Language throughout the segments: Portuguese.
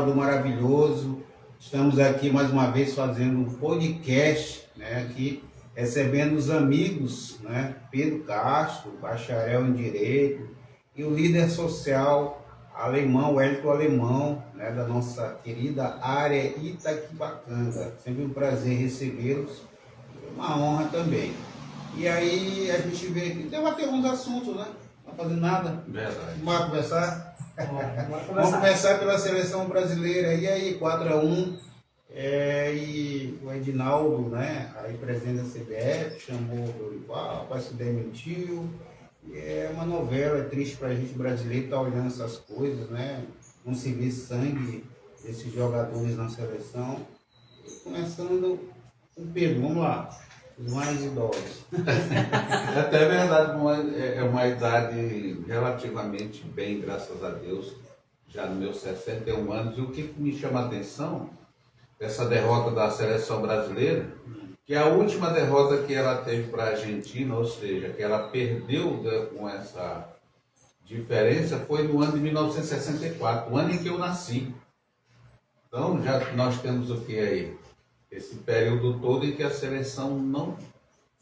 Geraldo maravilhoso. Estamos aqui mais uma vez fazendo um podcast, né, aqui recebendo os amigos, né, Pedro Castro, bacharel em Direito, e o líder social alemão, Wellington Alemão, né, da nossa querida área Itaquibacanga. Sempre um prazer recebê-los, uma honra também. E aí a gente veio aqui debater uns assuntos, né? Não fazendo nada. Verdade. Vamos conversar? Vamos começar pela seleção brasileira. E aí, 4-1. E o Edinaldo, né? Aí presidente da CBF, chamou o Dorival, quase se demitiu. E é uma novela, é triste pra gente brasileiro estar olhando essas coisas, né? Não se vê sangue desses jogadores na seleção. E começando com o Pedro, vamos lá. Os mais idosos. É até verdade, é uma idade relativamente bem, graças a Deus, já nos meus 61 anos. E o que me chama a atenção dessa derrota da seleção brasileira, que a última derrota que ela teve para a Argentina, ou seja, que ela perdeu com essa diferença, foi no ano de 1964, o ano em que eu nasci. Então, já nós temos o que aí? Esse período todo em que a seleção não...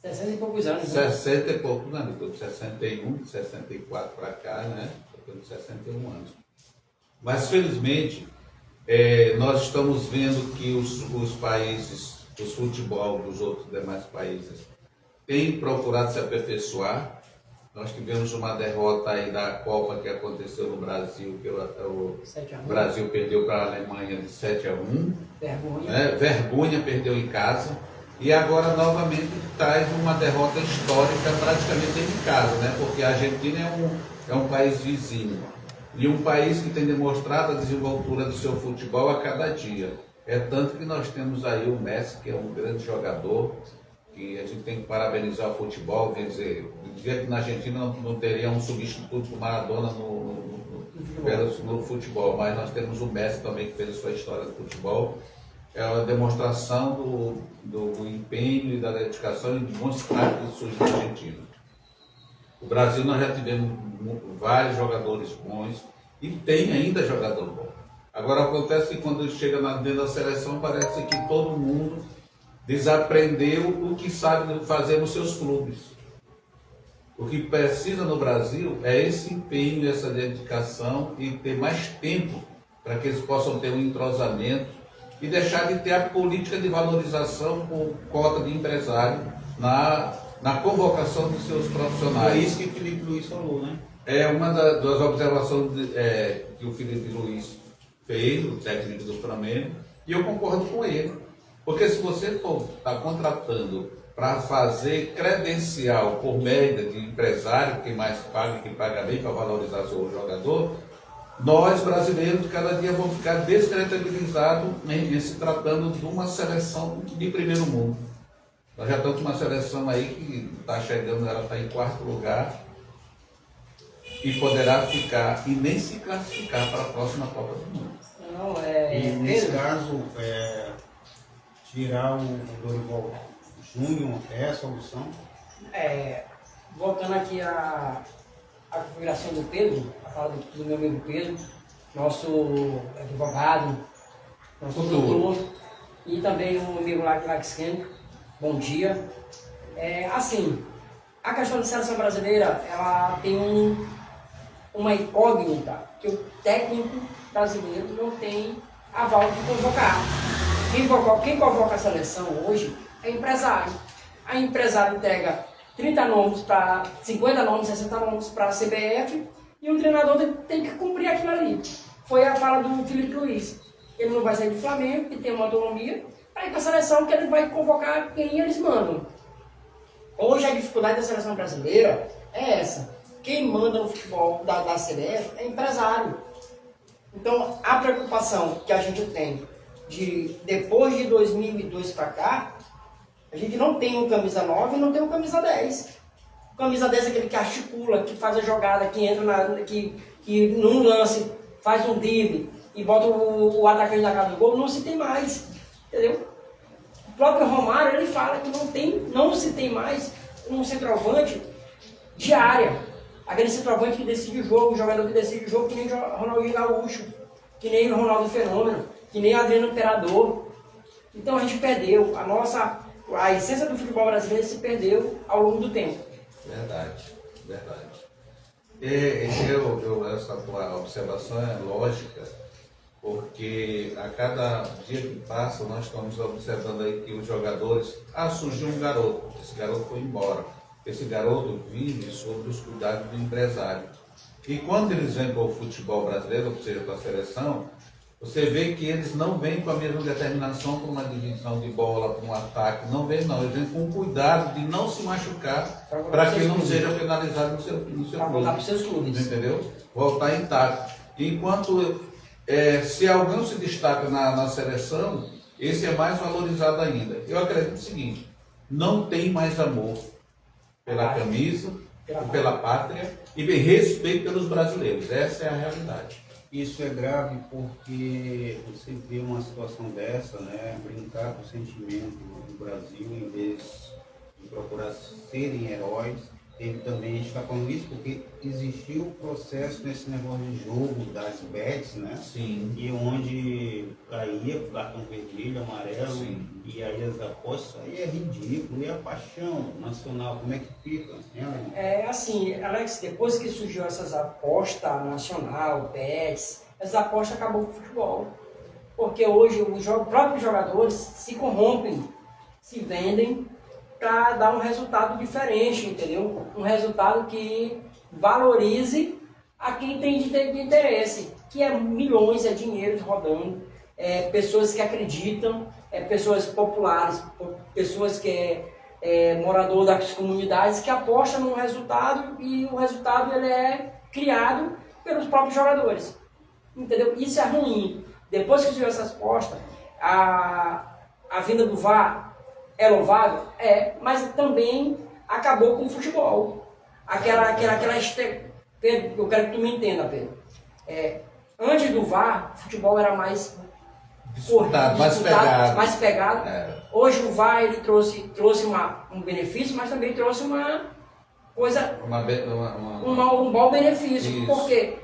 60 e poucos anos, né? 60 e poucos anos, estou de 61, de 64 para cá, né? Estou de 61 anos. Mas, felizmente, nós estamos vendo que os países, os futebol dos outros demais países, têm procurado se aperfeiçoar. Nós tivemos uma derrota aí da Copa que aconteceu no Brasil, que o Brasil perdeu para a Alemanha de 7-1. Vergonha. Né? Vergonha, perdeu em casa. E agora novamente traz uma derrota histórica praticamente em casa, né? Porque a Argentina é um país vizinho. E um país que tem demonstrado a desenvoltura do seu futebol a cada dia. É tanto que nós temos aí o Messi, que é um grande jogador, que a gente tem que parabenizar o futebol, quer dizer que na Argentina não teria um substituto para o Maradona no futebol, mas nós temos o Messi também, que fez a sua história do futebol. É uma demonstração do empenho e da dedicação e de bons craques que surgem na Argentina. O Brasil nós já tivemos vários jogadores bons e tem ainda jogador bom. Agora acontece que quando chega dentro da seleção parece que todo mundo desaprendeu o que sabe fazer nos seus clubes. O que precisa no Brasil é esse empenho, essa dedicação e ter mais tempo para que eles possam ter um entrosamento e deixar de ter a política de valorização por cota de empresário na convocação dos seus profissionais. É isso que o Felipe Luiz falou, né? É uma das observações que o Felipe Luiz fez, o técnico do Flamengo, e eu concordo com ele. Porque se você for estar contratando para fazer credencial por média de empresário, que mais paga, que paga bem para valorizar o jogador, nós brasileiros cada dia vamos ficar descredibilizados em se tratando de uma seleção de primeiro mundo. Nós já estamos com uma seleção aí que está chegando, ela está em 4º lugar e poderá ficar e nem se classificar para a próxima Copa do Mundo. Não, E nesse caso, tirar o Dorival Júnior é a solução? Voltando aqui à configuração do Pedro, a fala do meu amigo Pedro, nosso advogado, nosso doutor, e também o amigo Laxken, bom dia. Assim, a questão da seleção brasileira, ela tem uma incógnita, que o técnico brasileiro não tem aval de convocar. Quem convoca a seleção hoje é empresário. A empresário entrega 30 nomes para 50 nomes, 60 nomes para a CBF e o treinador tem que cumprir aquilo ali. Foi a fala do Felipe Luiz. Ele não vai sair do Flamengo, que tem uma autonomia, para ir para a seleção que ele vai convocar quem eles mandam. Hoje a dificuldade da seleção brasileira é essa. Quem manda no futebol da CBF é empresário. Então a preocupação que a gente tem depois de 2002 para cá, a gente não tem um camisa 9 e não tem um camisa 10. O camisa 10 é aquele que articula, que faz a jogada, que entra que num lance faz um drible e bota o atacante na cara do gol. Não se tem mais, entendeu? O próprio Romário, ele fala que não se tem mais um centroavante de área. Aquele centroavante que decide o jogo, o jogador que decide o jogo, que nem Ronaldinho Gaúcho. que nem o Ronaldo Fenômeno, que nem o Adriano Imperador. Então a gente perdeu. A essência do futebol brasileiro se perdeu ao longo do tempo. Verdade, verdade. Essa tua observação é lógica, porque a cada dia que passa nós estamos observando aí que os jogadores... surgiu um garoto, esse garoto foi embora. Esse garoto vive sob os cuidados do empresário. E quando eles vêm para o futebol brasileiro, ou seja, para a seleção, você vê que eles não vêm com a mesma determinação para uma divisão de bola, para um ataque, não vêm não, eles vêm com cuidado de não se machucar para que não seja penalizado no seu Para voltar para os seus clubes. Entendeu? Voltar intacto. Enquanto, se alguém se destaca na seleção, esse é mais valorizado ainda. Eu acredito o seguinte, não tem mais amor pela camisa, pela pátria e respeito pelos brasileiros. Essa é a realidade. Isso é grave porque você vê uma situação dessa, né, brincar com o sentimento do Brasil em vez de procurar serem heróis. Teve também, a gente está falando isso porque existiu o processo nesse negócio de jogo das bets, né? Sim. E onde caía o cartão vermelho, amarelo, Sim. E aí as apostas, aí é ridículo. E a paixão nacional, como é que fica? É assim, Alex, depois que surgiu essas apostas nacional, bets, essas apostas acabou com o futebol. Porque hoje os próprios jogadores se corrompem, se vendem para dar um resultado diferente, entendeu? Um resultado que valorize a quem tem de interesse, que é milhões, é dinheiro rodando, pessoas que acreditam, pessoas populares, pessoas que morador das comunidades que apostam no resultado e o resultado ele é criado pelos próprios jogadores, entendeu? Isso é ruim. Depois que surgiu essas apostas, a vinda do VAR é louvável? Mas também acabou com o futebol. Pedro, eu quero que tu me entenda, Pedro. Antes do VAR, o futebol era mais disputado, mais pegado. Hoje o VAR ele trouxe um benefício, mas também trouxe uma coisa, um bom benefício. Isso. Porque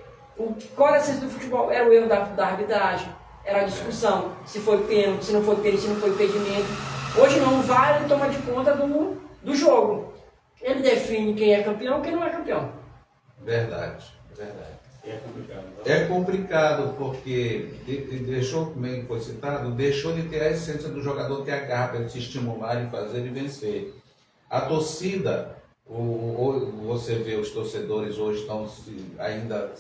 qual era a essência do futebol? Era o erro da arbitragem, era a discussão, se foi pênalti, se não foi pênalti, se não foi impedimento. Hoje não, o VAR ele toma de conta do jogo. Ele define quem é campeão e quem não é campeão. Verdade, verdade. É complicado. É complicado porque deixou, como foi citado, deixou de ter a essência do jogador ter a garra para ele se estimular e fazer e vencer. A torcida, você vê os torcedores hoje estão ainda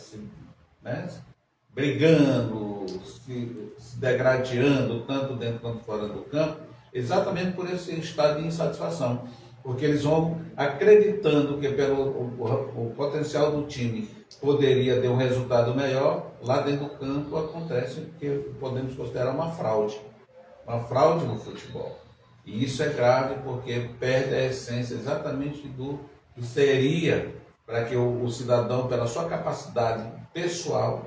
brigando, se degradando, tanto dentro quanto fora do campo, exatamente por esse estado de insatisfação. Porque eles vão acreditando que pelo potencial do time poderia ter um resultado melhor, lá dentro do campo acontece o que podemos considerar uma fraude no futebol. E isso é grave porque perde a essência exatamente do que seria para que o cidadão, pela sua capacidade pessoal,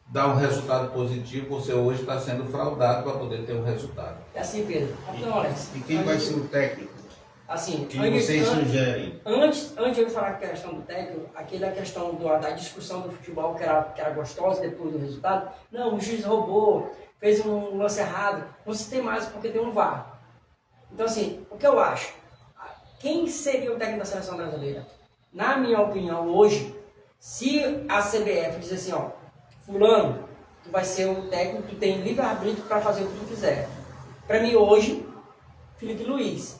dar um resultado positivo. Você hoje está sendo fraudado para poder ter um resultado. É assim, Pedro. Então, Alex, e quem vai ser o técnico? Assim, que vocês sugerem? Antes de eu falar a questão do técnico, aquela questão da discussão do futebol que era gostosa depois do resultado, não, o juiz roubou, fez um lance errado, não se tem mais porque tem um VAR. Então, assim, o que eu acho? Quem seria o técnico da seleção brasileira? Na minha opinião, hoje, se a CBF diz assim, ó, fulano, tu vai ser o técnico, tu tem livre-arbítrio para fazer o que tu quiser. Para mim, hoje, Felipe Luiz,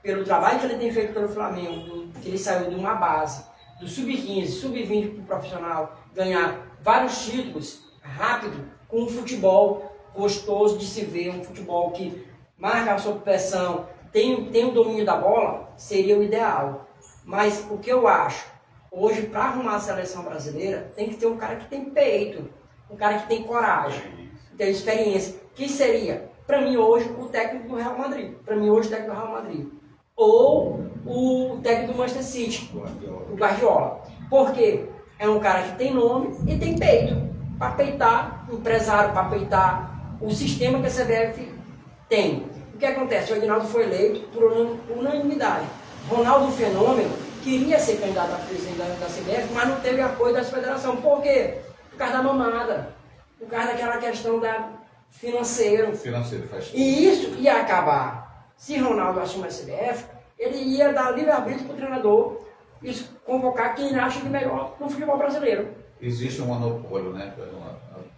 pelo trabalho que ele tem feito pelo Flamengo, que ele saiu de uma base, do sub-15, sub-20 para o profissional, ganhar vários títulos rápido, com um futebol gostoso de se ver, um futebol que marca a sua pressão, tem o domínio da bola, seria o ideal. Mas o que eu acho, hoje, para arrumar a seleção brasileira, tem que ter um cara que tem peito, um cara que tem coragem, que tem experiência, que seria, para mim hoje, o técnico do Real Madrid. Para mim hoje, o técnico do Real Madrid. Ou o técnico do Manchester City, o Guardiola. Porque é um cara que tem nome e tem peito, para peitar o empresário, para peitar o sistema que a CBF tem. O que acontece? O Edinaldo foi eleito por unanimidade. Ronaldo Fenômeno queria ser candidato a presidente da CBF, mas não teve apoio da federação. Por quê? Por causa da mamada. por causa daquela questão da financeiro. Financeiro faz tudo. E isso ia acabar. Se Ronaldo assumir a CBF, ele ia dar livre-arbítrio para o treinador e convocar quem acha de melhor no futebol brasileiro. Existe um monopólio, né?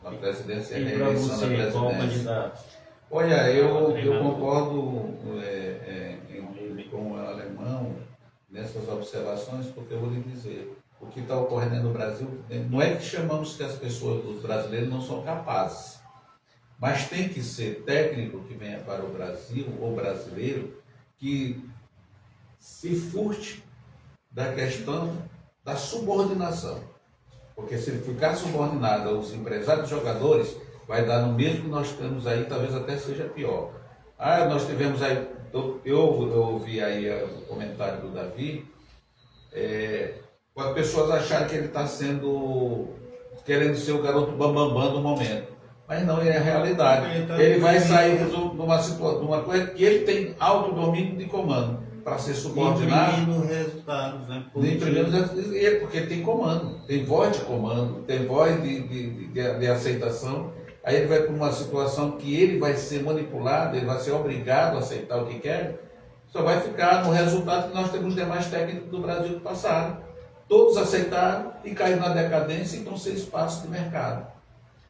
Na presidência, a E para reeleição da você, qual presidência. candidato? Olha, eu Treinador. concordo com o alemão nessas observações, porque eu vou lhe dizer, o que está ocorrendo no Brasil, não é que chamamos que as pessoas, os brasileiros, não são capazes, mas tem que ser técnico que venha para o Brasil, ou brasileiro, que se furte da questão da subordinação. Porque se ele ficar subordinado aos empresários e jogadores, vai dar no mesmo que nós temos aí, talvez até seja pior. Nós tivemos aí, eu ouvi aí o comentário do Davi, as pessoas acharam que ele está querendo ser o garoto bambambam do momento. Mas não é a realidade. Ele vai sair de uma coisa que ele tem autodomínio de comando para ser subordinado. Imprimindo resultados, né? Porque tem comando, tem voz de comando, tem voz de aceitação. Aí ele vai para uma situação que ele vai ser manipulado, ele vai ser obrigado a aceitar o que quer. Só vai ficar no resultado que nós temos os demais técnicos do Brasil que passaram. Todos aceitaram e caíram na decadência e estão sem espaço de mercado.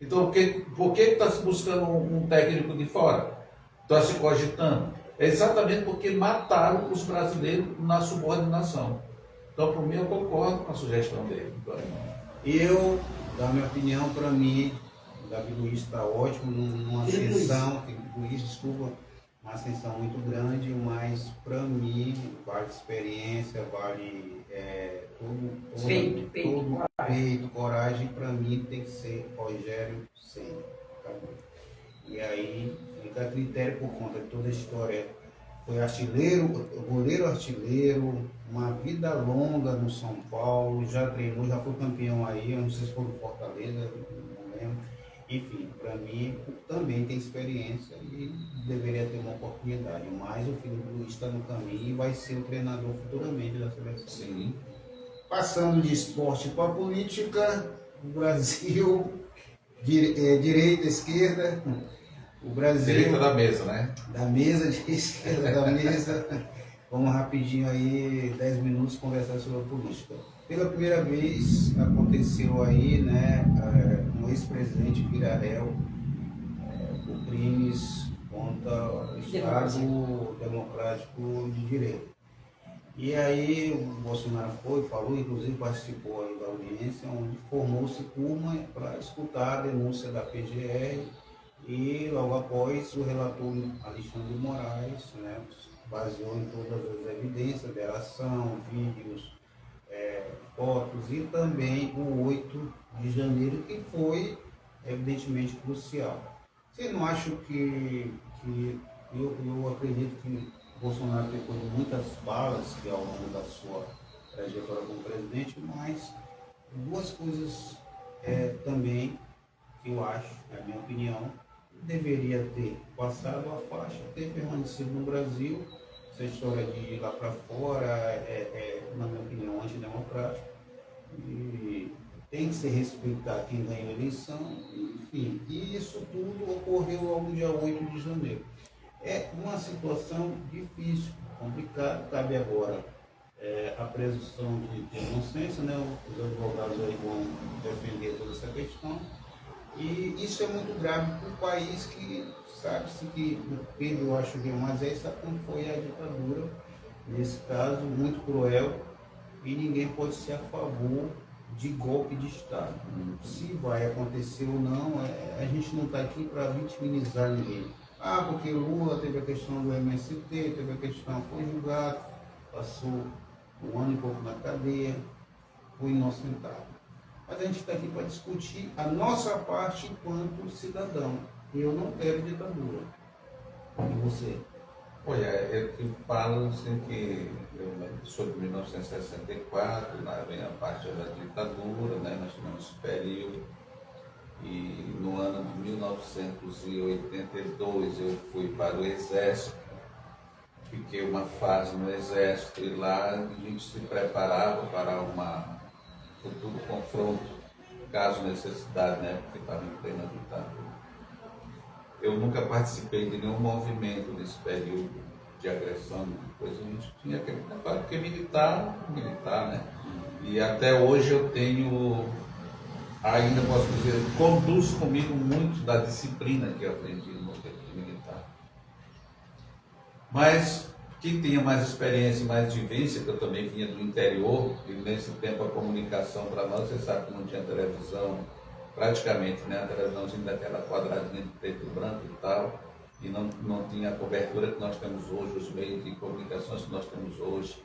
Então, por que está se buscando um técnico de fora? Está se cogitando? É exatamente porque mataram os brasileiros na subordinação. Então, por mim, eu concordo com a sugestão dele. Eu, da minha opinião, para mim, o Davi Luiz está ótimo, numa ascensão, Felipe Luiz, desculpa, uma ascensão muito grande, mas para mim, vale experiência, vale peito, coragem, para mim tem que ser Rogério Ceni. E aí fica a critério por conta de toda a história. Foi artilheiro, goleiro artilheiro, uma vida longa no São Paulo, já treinou, já foi campeão aí, eu não sei se foi no Fortaleza, não lembro. Enfim, para mim também tem experiência e deveria ter uma oportunidade, mas o Felipe Luiz está no caminho e vai ser o treinador futuramente da seleção. Sim. Passando de esporte para política, o Brasil, direita, esquerda, o Brasil... Direita da mesa, né? Da mesa, de esquerda da mesa. Vamos rapidinho aí, 10 minutos, conversar sobre a política. Pela primeira vez aconteceu aí, né, um ex-presidente Villarreal por crimes contra o Estado Democrático de Direito. E aí o Bolsonaro falou, inclusive participou aí da audiência, onde formou-se turma para escutar a denúncia da PGR e logo após o relator Alexandre de Moraes, né, baseou em todas as evidências, delação, vídeos, fotos e também o 8 de janeiro, que foi evidentemente crucial. Você não acha que eu acredito que Bolsonaro pegou muitas balas ao longo da sua trajetória como presidente, mas duas coisas também que eu acho, é a minha opinião, deveria ter passado a faixa, ter permanecido no Brasil. Essa história de ir lá para fora na minha opinião, antidemocrática. E tem que se respeitar quem ganhou a eleição, enfim. E isso tudo ocorreu no dia 8 de janeiro. É uma situação difícil, complicada, cabe agora a presunção de inocência, né? Os advogados aí vão defender toda essa questão. E isso é muito grave para um país que sabe-se que o Pedro, eu acho que mais sabe como foi a ditadura, nesse caso, muito cruel, e ninguém pode ser a favor de golpe de Estado. Se vai acontecer ou não, a gente não está aqui para vitimizar ninguém. Porque Lula teve a questão do MST, teve a questão, foi julgado, passou um ano e pouco na cadeia, foi inocentado. Mas a gente está aqui para discutir a nossa parte enquanto cidadão. Eu não quero ditadura. E você? Olha, eu falo assim que sobre 1964, lá vem a parte da ditadura, né? Nós tivemos esse período. E no ano de 1982 eu fui para o Exército, fiquei uma fase no Exército e lá a gente se preparava para um futuro confronto caso necessidade, né, porque estava em plena ditadura. Eu nunca participei de nenhum movimento nesse período de agressão, depois a gente tinha aquele trabalho, porque militar, né? E até hoje eu tenho, ainda posso dizer, conduz comigo muito da disciplina que eu aprendi no tempo de militar. Mas quem tinha mais experiência e mais vivência, que eu também vinha do interior, e nesse tempo a comunicação para nós, você sabe que não tinha televisão, praticamente, né? A televisãozinha daquela quadradinha de preto e branco e tal, e não tinha a cobertura que nós temos hoje, os meios de comunicações que nós temos hoje.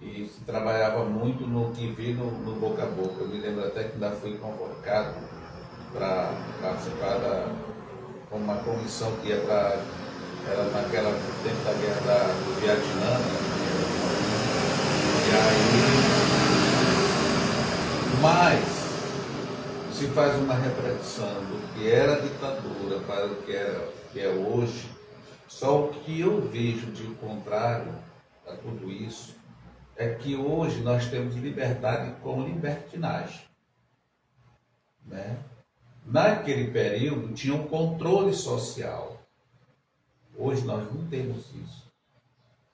E se trabalhava muito no que vi no boca a boca. Eu me lembro até que ainda fui convocado para participar com uma comissão que ia para, era naquela tempo da guerra do Vietnã, e aí, mas se faz uma reflexão do que era a ditadura para o que é hoje, só o que eu vejo de contrário a tudo isso é que hoje nós temos liberdade com libertinagem, né? Naquele período tinha um controle social. Hoje nós não temos isso.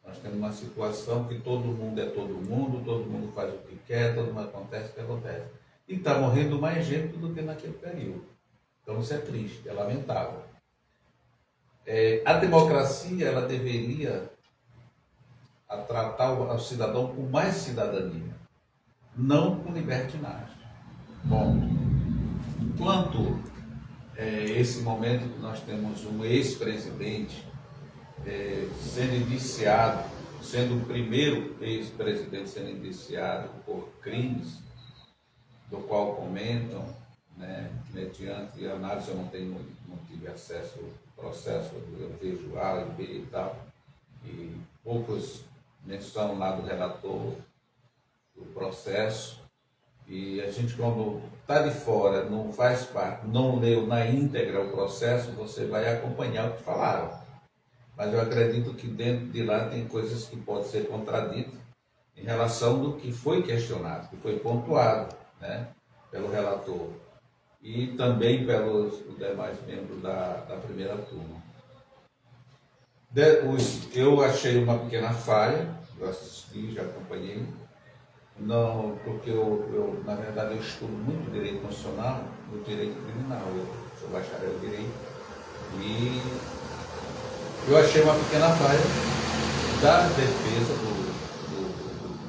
Nós temos uma situação que todo mundo é todo mundo faz o que quer, todo mundo acontece o que acontece. E está morrendo mais gente do que naquele período. Então isso é triste, é lamentável. A democracia, ela deveria tratar o cidadão com mais cidadania, não com libertinagem. Bom, quanto esse momento que nós temos um ex-presidente sendo indiciado, sendo o primeiro ex-presidente sendo indiciado por crimes, do qual comentam, né, mediante análise, eu não tive acesso ao processo, eu vejo A e B e tal, e poucos menção lá do relator do processo, e a gente, quando está de fora, não faz parte, não leu na íntegra o processo, você vai acompanhar o que falaram. Mas eu acredito que dentro de lá tem coisas que podem ser contraditas em relação do que foi questionado, que foi pontuado, né, pelo relator e também pelos demais membros da primeira turma. Eu achei uma pequena falha, eu assisti, já acompanhei, não, porque eu na verdade, eu estudo muito direito constitucional, no direito criminal, eu sou bacharel em direito, e eu achei uma pequena falha da defesa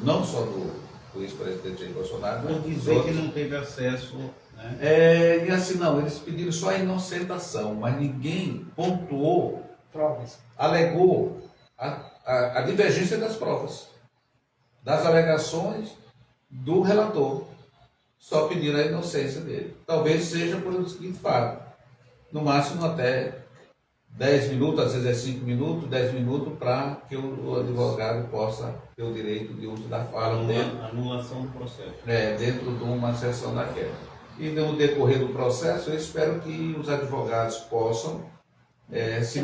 não só do ex-presidente Jair Bolsonaro, Por dizer que não teve acesso, né? E assim, não, eles pediram só a inocentação, mas ninguém pontuou, Provas. alegou a divergência das provas, das alegações do relator. Só pediram a inocência dele. Talvez seja por o seguinte fato, no máximo até 10 minutos, às vezes é 5 minutos, 10 minutos, para que o advogado possa ter o direito de uso da fala. Anulação do processo. Dentro de uma sessão daquela. E no decorrer do processo, eu espero que os advogados possam se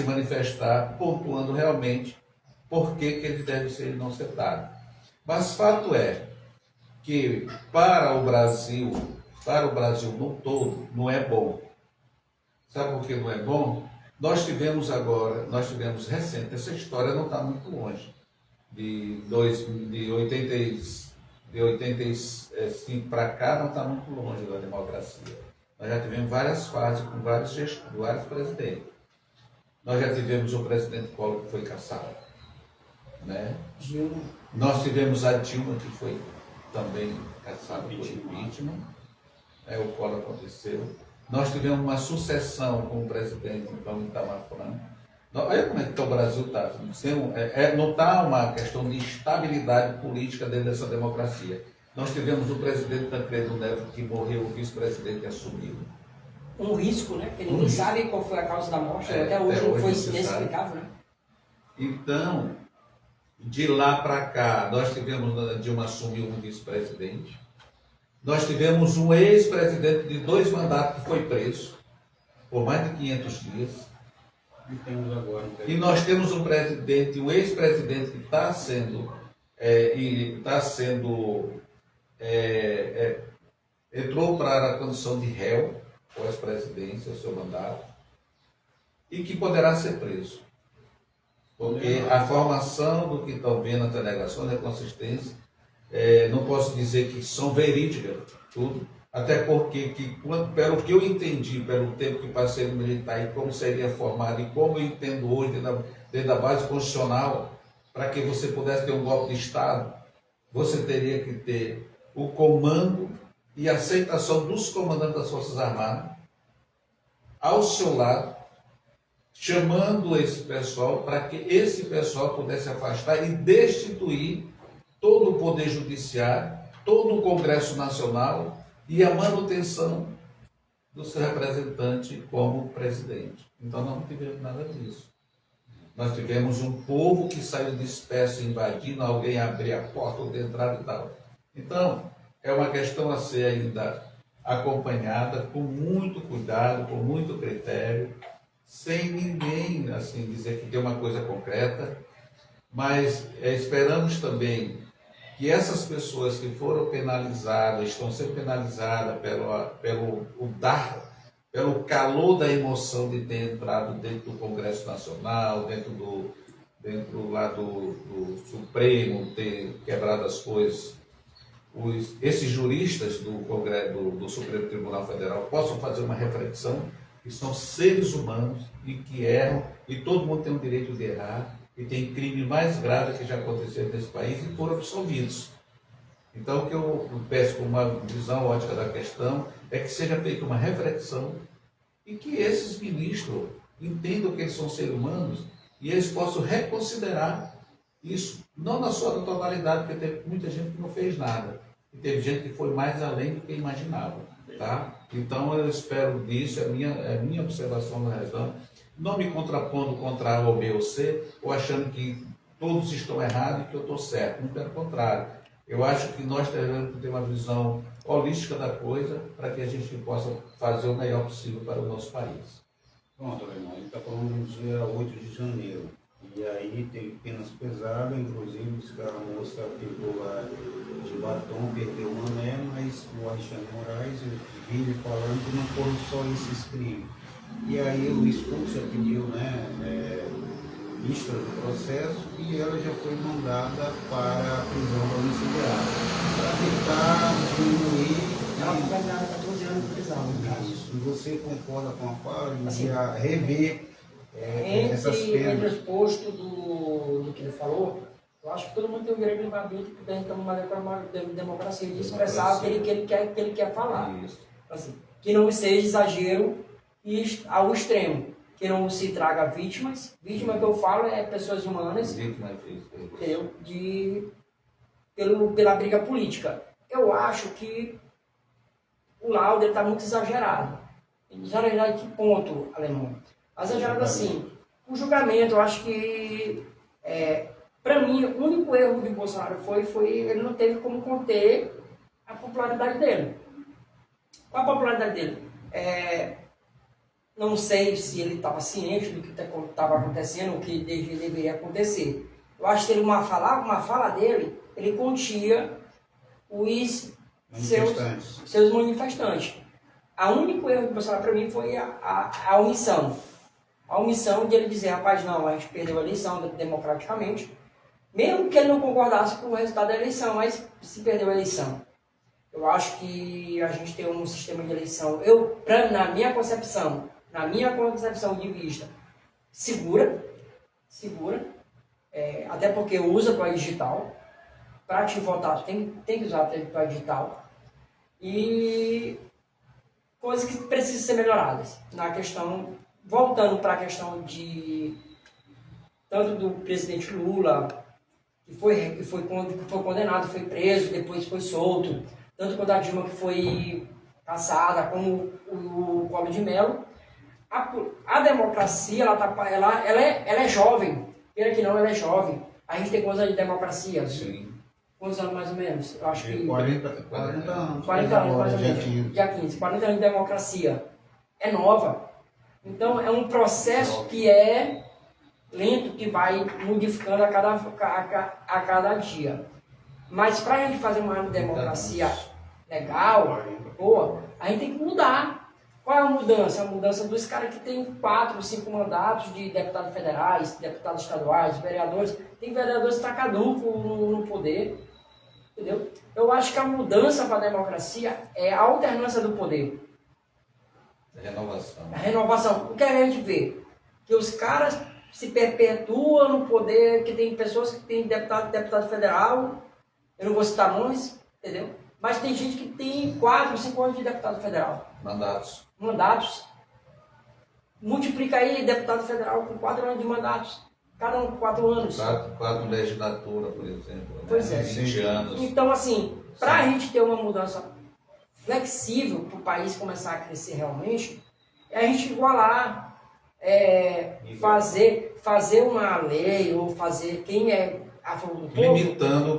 manifestar pontuando realmente por que ele deve ser inocentado. Mas fato é que para o Brasil no todo, não é bom. Sabe por que não é bom? Nós tivemos recente, essa história não está muito longe, de 85 para cá não está muito longe da democracia. Nós já tivemos várias fases com vários presidentes. Nós já tivemos o presidente Collor que foi cassado, né? Dilma. Nós tivemos a Dilma que foi também cassada por impeachment. O Collor aconteceu. Nós tivemos uma sucessão com o presidente, então, Itamar Franco. Olha como é que o Brasil está. Não está uma questão de estabilidade política dentro dessa democracia. Nós tivemos o presidente Tancredo Neves que morreu, o vice-presidente que assumiu. Um risco, né? Porque ninguém sabe qual foi a causa da morte, até hoje não foi inexplicável, né? Então, de lá para cá, nós tivemos, Dilma assumiu um vice-presidente. Nós tivemos um ex-presidente de 2 mandatos que foi preso por mais de 500 dias. E temos agora E nós temos um ex-presidente que está sendo entrou para a condição de réu, pós-presidência, seu mandato, e que poderá ser preso. Porque a formação do que estão vendo as alegações, a consistência, não posso dizer que são verídicas, tudo, até porque, pelo que eu entendi, pelo tempo que passei no militar e como seria formado e como eu entendo hoje dentro da base constitucional, para que você pudesse ter um golpe de Estado, você teria que ter o comando e a aceitação dos comandantes das Forças Armadas ao seu lado, chamando esse pessoal para que esse pessoal pudesse afastar e destituir todo o Poder Judiciário, todo o Congresso Nacional e a manutenção do seu representante como presidente. Então nós não tivemos nada disso. Nós tivemos um povo que saiu disperso, invadindo, alguém abrir a porta ou entrar e tal. Então, é uma questão a ser ainda acompanhada com muito cuidado, com muito critério, sem ninguém assim dizer que tem uma coisa concreta, mas esperamos também que essas pessoas que foram penalizadas, estão sendo penalizadas pelo calor da emoção de ter entrado dentro do Congresso Nacional, dentro lá do Supremo, ter quebrado as coisas, esses juristas do Supremo Tribunal Federal possam fazer uma reflexão que são seres humanos e que erram, e todo mundo tem o direito de errar, e tem crime mais grave que já aconteceu nesse país e foram absolvidos. Então, o que eu peço com uma visão ótica da questão é que seja feita uma reflexão e que esses ministros entendam que eles são seres humanos e eles possam reconsiderar isso, não na sua totalidade, porque teve muita gente que não fez nada, e teve gente que foi mais além do que imaginava. Tá? Então, eu espero disso, é a minha observação na razão, não me contrapondo contra A ou B ou C, ou achando que todos estão errados e que eu estou certo. Não, pelo contrário. Eu acho que nós devemos ter uma visão holística da coisa para que a gente possa fazer o melhor possível para o nosso país. Pronto, Alemão, ele está falando do dia 8 de janeiro. E aí teve penas pesadas, inclusive a moça pegou lá de batom, perdeu um anel, mas o Alexandre Moraes, eu vi ele falando que não foram só esses crimes. E aí o Escúcia pediu, vista do processo, e ela já foi mandada para a prisão domiciliar, para tentar diminuir. Ela foi condenada a 14 anos de prisão, no caso. Isso. E você concorda com a fala de Assim, rever essas penas? Entre os postos do que ele falou, eu acho que todo mundo tem o direito de invadir, que tem uma democracia, de expressar aquilo que ele quer falar. Assim, que não seja exagero ao extremo. Que não se traga vítimas. Vítima que eu falo é pessoas humanas, entendeu? Pela briga política. Eu acho que o laudo está muito exagerado. Exagerado em que ponto, Alemão? Exagerado assim. O julgamento, eu acho que, para mim, o único erro de Bolsonaro foi ele não teve como conter a popularidade dele. Qual a popularidade dele? Não sei se ele estava ciente do que estava acontecendo, o que deveria acontecer. Eu acho que uma fala dele, ele continha os seus manifestantes. O único erro do Bolsonaro para mim foi a omissão. A omissão de ele dizer, rapaz, não, a gente perdeu a eleição democraticamente, mesmo que ele não concordasse com o resultado da eleição, mas se perdeu a eleição. Eu acho que a gente tem um sistema de eleição, na minha concepção de vista, segura, até porque usa para digital, para te votar tem que usar para digital, e coisas que precisam ser melhoradas, na questão, voltando para a questão tanto do presidente Lula, que foi condenado, foi preso, depois foi solto, tanto quanto a Dilma, que foi cassada, como o Collor de Mello. A democracia, ela é jovem. Queira que não, ela é jovem. A gente tem quantos anos de democracia? Sim. Quantos anos mais ou menos? Eu acho que 40 anos. 40 anos mais ou menos. Dia 15. 40 anos de democracia. É nova. Então é um processo que é lento, que vai modificando a cada dia. Mas para a gente fazer uma democracia legal, boa, a gente tem que mudar. Qual é a mudança? A mudança dos caras que têm 4, 5 mandatos de deputados federais, deputados estaduais, vereadores. Tem vereadores que estão caducos no poder. Entendeu? Eu acho que a mudança para a democracia é a alternância do poder. Renovação. A renovação. O que a gente vê? Que os caras se perpetuam no poder, que tem pessoas que têm deputado federal, eu não vou citar nomes, entendeu? Mas tem gente que tem 4, 5 anos de deputado federal. Mandatos. Multiplica aí deputado federal com 4 anos de mandatos. Cada um com 4 anos. 4 legislatura, por exemplo. Né? Pois é. 20 anos. Então, assim, para a gente ter uma mudança flexível para o país começar a crescer realmente, é a gente igualar, fazer uma lei, ou fazer quem é a favor do povo,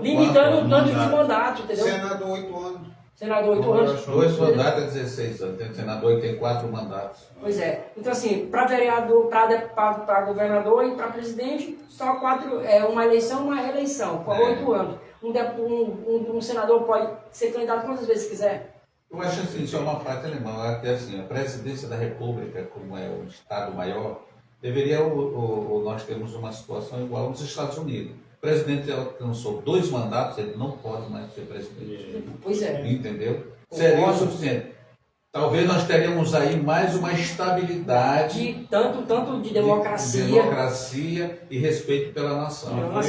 limitando o tanto de mandato, entendeu? Senador, 8 anos. Senador, 8 anos. 2 mandatos é 16 anos. Tem senador que tem 4 mandatos. Pois é. Então, assim, para vereador, para governador e para presidente, só 4, uma eleição, uma reeleição, por 8 anos. Um senador pode ser candidato quantas vezes quiser. Eu acho assim, só uma parte alemã, até assim, a presidência da República, como é o Estado maior, deveria, nós temos uma situação igual aos Estados Unidos. O presidente alcançou 2 mandatos, ele não pode mais ser presidente. Pois é. Entendeu? Seria o suficiente. Talvez nós teríamos aí mais uma estabilidade. Tanto de democracia. De democracia e respeito pela nação. Então,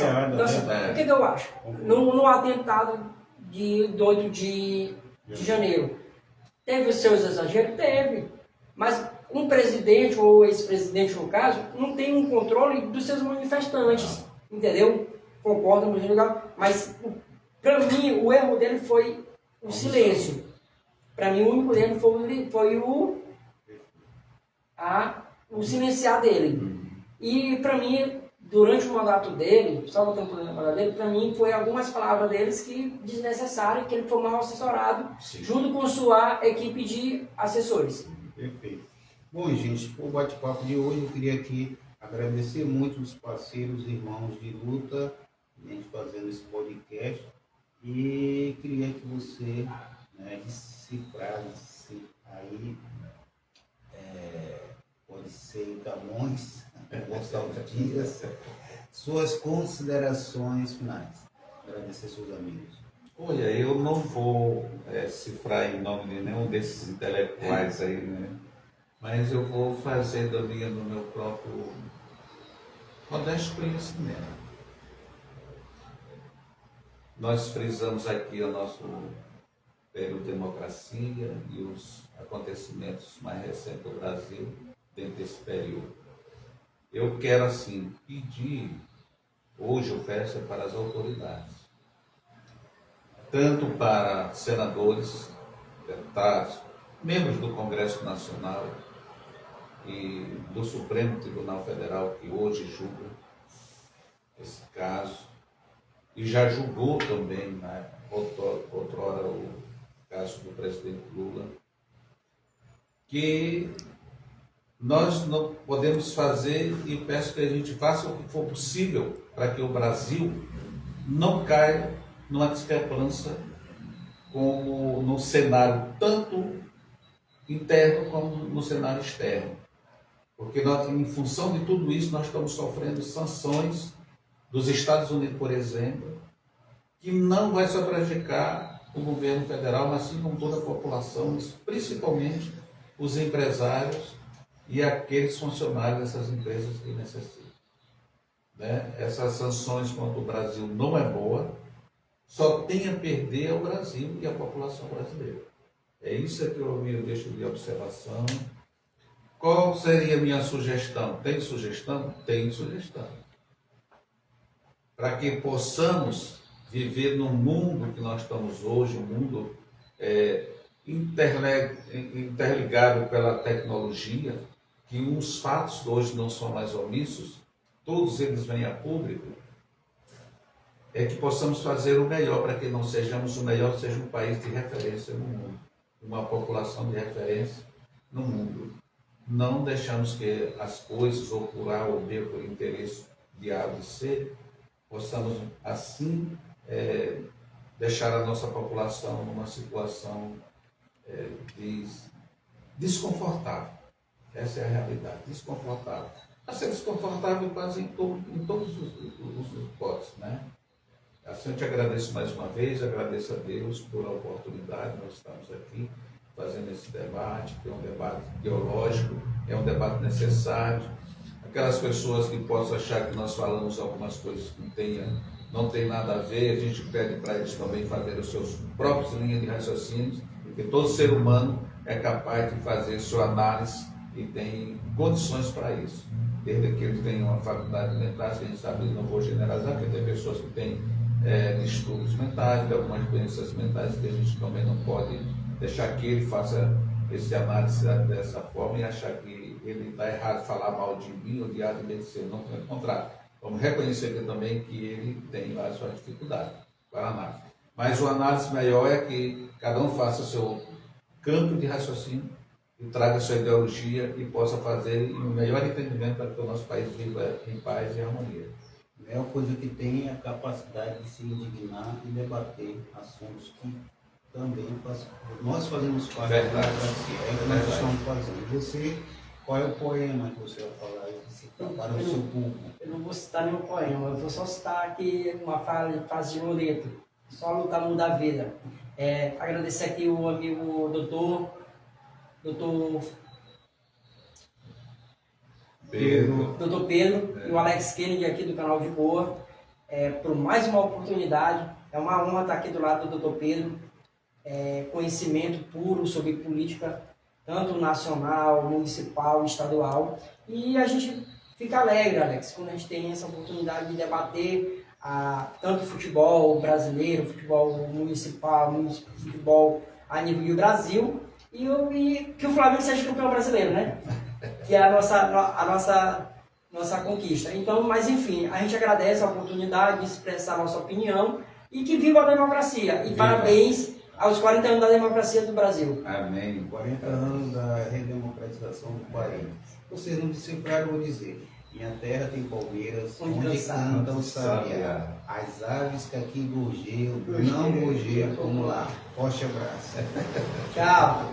assim, o que eu acho? No atentado de 8 de janeiro, teve os seus exageros? Teve. Mas um presidente ou ex-presidente, no caso, não tem um controle dos seus manifestantes. Entendeu? Concordo com o mas para mim o erro dele foi o silêncio. Para mim o único erro foi o silenciar dele. E para mim, durante o mandato dele, só voltando para o mandato dele, para mim foi algumas palavras deles que desnecessárias, que ele foi mal assessorado, junto com sua equipe de assessores. Perfeito. Bom, gente, para o bate-papo de hoje, eu queria aqui agradecer muito os parceiros, irmãos de luta, a gente fazendo esse podcast, e queria que você decifrasse aí, pode ser em Camões, os dias, suas considerações finais. Agradecer seus amigos. Olha, eu não vou cifrar em nome de nenhum desses intelectuais aí, né? Mas eu vou fazer do meu próprio modesto conhecimento. Nós frisamos aqui o nosso período de democracia e os acontecimentos mais recentes do Brasil dentro desse período. Eu quero, assim, pedir, hoje eu peço para as autoridades, tanto para senadores, deputados, membros do Congresso Nacional e do Supremo Tribunal Federal, que hoje julga esse caso, e já julgou também, né, outrora, o caso do presidente Lula, que nós não podemos fazer, e peço que a gente faça o que for possível para que o Brasil não caia numa discrepância como no cenário tanto interno como no cenário externo. Porque nós, em função de tudo isso, nós estamos sofrendo sanções dos Estados Unidos, por exemplo, que não vai só prejudicar o governo federal, mas sim com toda a população, principalmente os empresários e aqueles funcionários dessas empresas que necessitam. Né? Essas sanções contra o Brasil não é boa, só tem a perder ao Brasil e à população brasileira. É isso que eu deixo de observação. Qual seria a minha sugestão? Tem sugestão? Tem sugestão. Para que possamos viver no mundo que nós estamos hoje, um mundo interligado pela tecnologia, que uns fatos hoje não são mais omissos, todos eles vêm a público, é que possamos fazer o melhor para que não sejamos o melhor, seja um país de referência no mundo, uma população de referência no mundo. Não deixamos que as coisas, ou por A ou B, por interesse de A ou de C, possamos assim deixar a nossa população numa situação diz desconfortável. Essa é a realidade, desconfortável. Vai ser desconfortável quase em todos os hipóteses, né? Assim, eu te agradeço mais uma vez, agradeço a Deus por a oportunidade, nós estamos aqui fazendo esse debate, que é um debate teológico, é um debate necessário. Aquelas pessoas que possam achar que nós falamos algumas coisas que não tem nada a ver, a gente pede para eles também fazerem os seus próprios linhas de raciocínio, porque todo ser humano é capaz de fazer sua análise e tem condições para isso. Desde que ele tenha uma faculdade mental, que a gente sabe, não vou generalizar, porque tem pessoas que têm distúrbios mentais, de algumas doenças mentais que a gente também não pode deixar que ele faça esse análise dessa forma e achar que ele está errado falar mal de mim ou de A de medicina, não, pelo contrário. Vamos reconhecer aqui também que ele tem lá a sua dificuldade para a análise. Mas a análise melhor é que cada um faça o seu campo de raciocínio e traga a sua ideologia e possa fazer o melhor entendimento para que o nosso país viva em paz e harmonia. A melhor coisa que tem é a capacidade de se indignar e debater assuntos que também nós fazemos parte da democracia. É o que nós estamos fazendo. Você, qual é o poema que você vai falar aí para o seu público? Eu não vou citar nenhum poema, eu vou só citar aqui uma frase de Loreto. Só lutar muda a vida. Agradecer aqui o amigo doutor Pedro e o Alex Kennedy aqui do canal de Boa, por mais uma oportunidade. É uma honra estar aqui do lado do Dr. Pedro. Conhecimento puro sobre política, tanto nacional, municipal, estadual. E a gente fica alegre, Alex, quando a gente tem essa oportunidade de debater tanto futebol brasileiro, futebol municipal, futebol a nível do Brasil, e que o Flamengo seja campeão brasileiro, né? Que é a nossa conquista. Então, mas enfim, a gente agradece a oportunidade de expressar a nossa opinião e que viva a democracia. E parabéns aos 40 anos da democracia do Brasil. Amém. 40 anos da redemocratização do país. Vocês não decifraram, eu vou dizer. Minha terra tem palmeiras, onde canta o sabiá. As aves que aqui gorjeiam, não gorjeiam como lá. Forte abraço. Tchau.